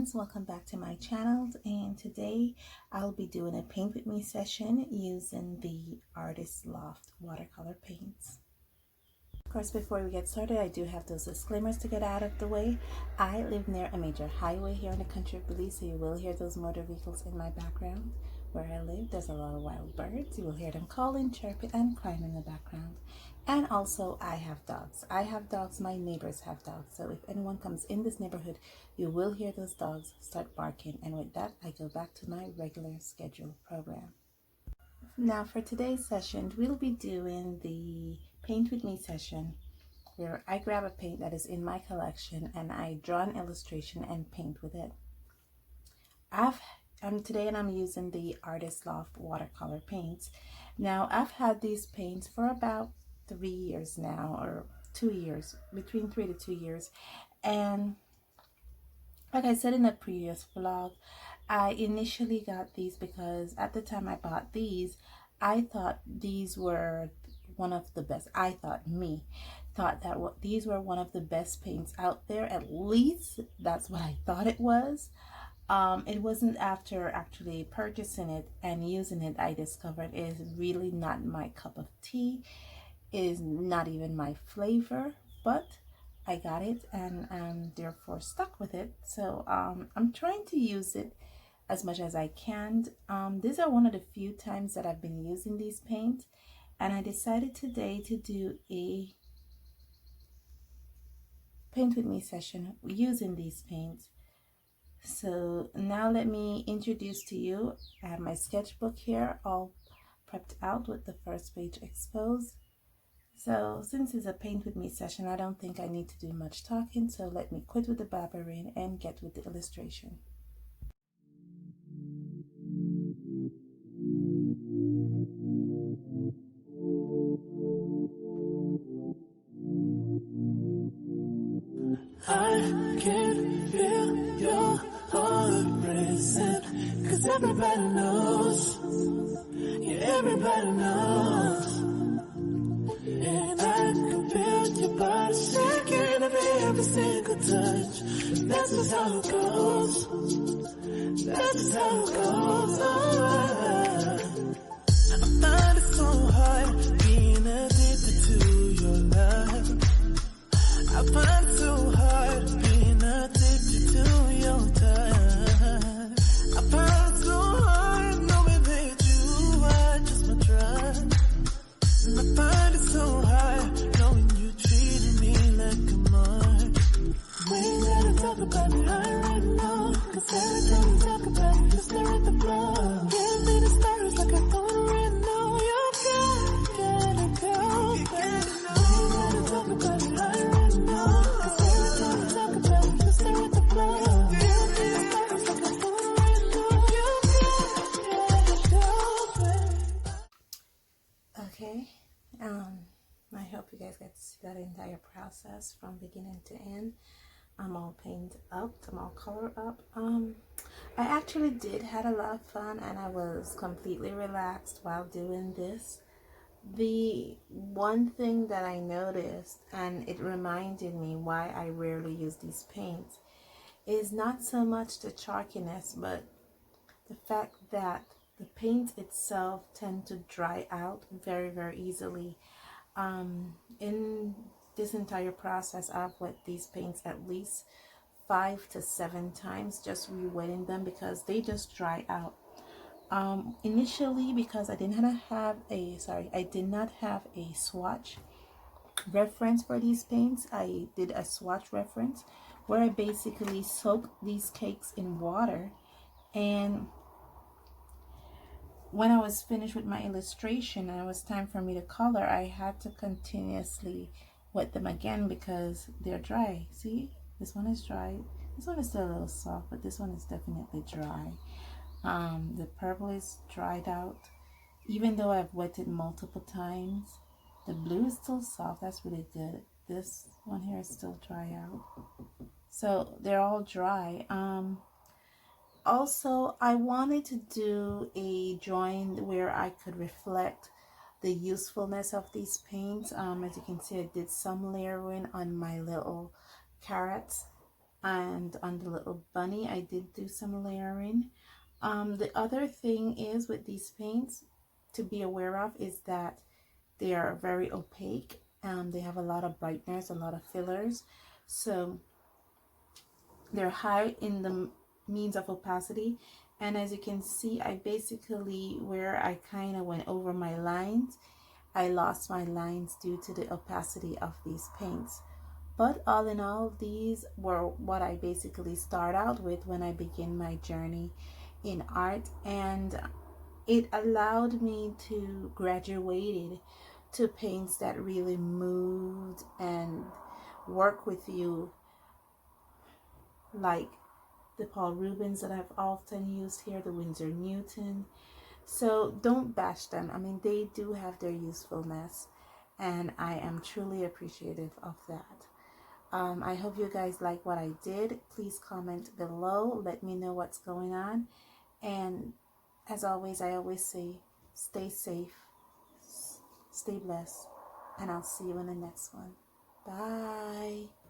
friends, welcome back to my channel, and today I'll be doing a paint with me session using the Artist Loft watercolor paints. Of course, before we get started, I do have those disclaimers to get out of the way. I live near a major highway here in the country of Belize, so you will hear those motor vehicles in my background. Where I live, there's a lot of wild birds. You will hear them calling, chirping, and crying in the background. And also, I have dogs. My neighbors have dogs. So if anyone comes in this neighborhood, you will hear those dogs start barking. And with that, I go back to my regular scheduled program. Now for today's session, we'll be doing the Paint With Me session, where I grab a paint that is in my collection and I draw an illustration and paint with it. Today I'm using the Artist Loft watercolor paints. Now I've had these paints for about 3 years now, or 2 years, between 3 to 2 years. And like I said in a previous vlog, I initially got these because at the time I bought these, I thought these were one of the best. These were one of the best paints out there. At least that's what I thought it was. It wasn't after actually purchasing it and using it I discovered it is really not my cup of tea. It is not even my flavor, but I got it and I'm therefore stuck with it. So I'm trying to use it as much as I can. These are one of the few times that I've been using these paints, and I decided today to do a paint with me session using these paints. So now let me introduce to you, I have my sketchbook here all prepped out with the first page exposed. So since it's a paint with me session, I don't think I need to do much talking, so let me quit with the blabbering and get with the illustration. I can feel your heart racing, 'cause everybody knows, yeah, everybody knows. And I can feel your body shaking every single touch. That's just how it goes. That's just how it goes. I find it so hard being addicted to your love. I find it so hard being addicted to your touch. I find it so hard knowing that you are just my drug. And I find it so hard knowing you treating me like a mark. We ain't gotta talk about it right now, 'cause every time we talk about it, you stare at the floor. Give me the stars like I don't right now. You gotta go back. We ain't gotta talk about it right now, 'cause every time we talk about it, you stare at the floor. Give me the stars like I don't right now. You gotta go back. Okay, I hope you guys get to see that entire process from beginning to end. I'm all painted up, I'm all colored up. I actually did had a lot of fun and I was completely relaxed while doing this. The one thing that I noticed, and it reminded me why I rarely use these paints, is not so much the chalkiness, but the fact that the paint itself tend to dry out very, very easily. In this entire process, I've wet these paints at least 5 to 7 times, just re-wetting them because they just dry out. Initially, because I did not have a swatch reference for these paints, I did a swatch reference where I basically soaked these cakes in water, and when I was finished with my illustration and it was time for me to color, I had to continuously wet them again because they're dry. See, this one is dry, this one is still a little soft, but this one is definitely dry. The purple is dried out, even though I've wetted multiple times. The blue is still soft, that's really good. This one here is still dry out, so they're all dry. Also, I wanted to do a drawing where I could reflect the usefulness of these paints. As you can see, I did some layering on my little carrots and on the little bunny I did do some layering. The other thing is with these paints to be aware of is that they are very opaque. They have a lot of brighteners, a lot of fillers, so they're high in the means of opacity. And as you can see, I basically, where I kind of went over my lines, I lost my lines due to the opacity of these paints. But all in all, these were what I basically start out with when I begin my journey in art, and it allowed me to graduate to paints that really moved and work with you, like the Paul Rubens that I've often used here, the Winsor Newton. So don't bash them. I mean, they do have their usefulness, and I am truly appreciative of that. I hope you guys like what I did. Please comment below. Let me know what's going on. And as always, I always say, stay safe, stay blessed, and I'll see you in the next one. Bye.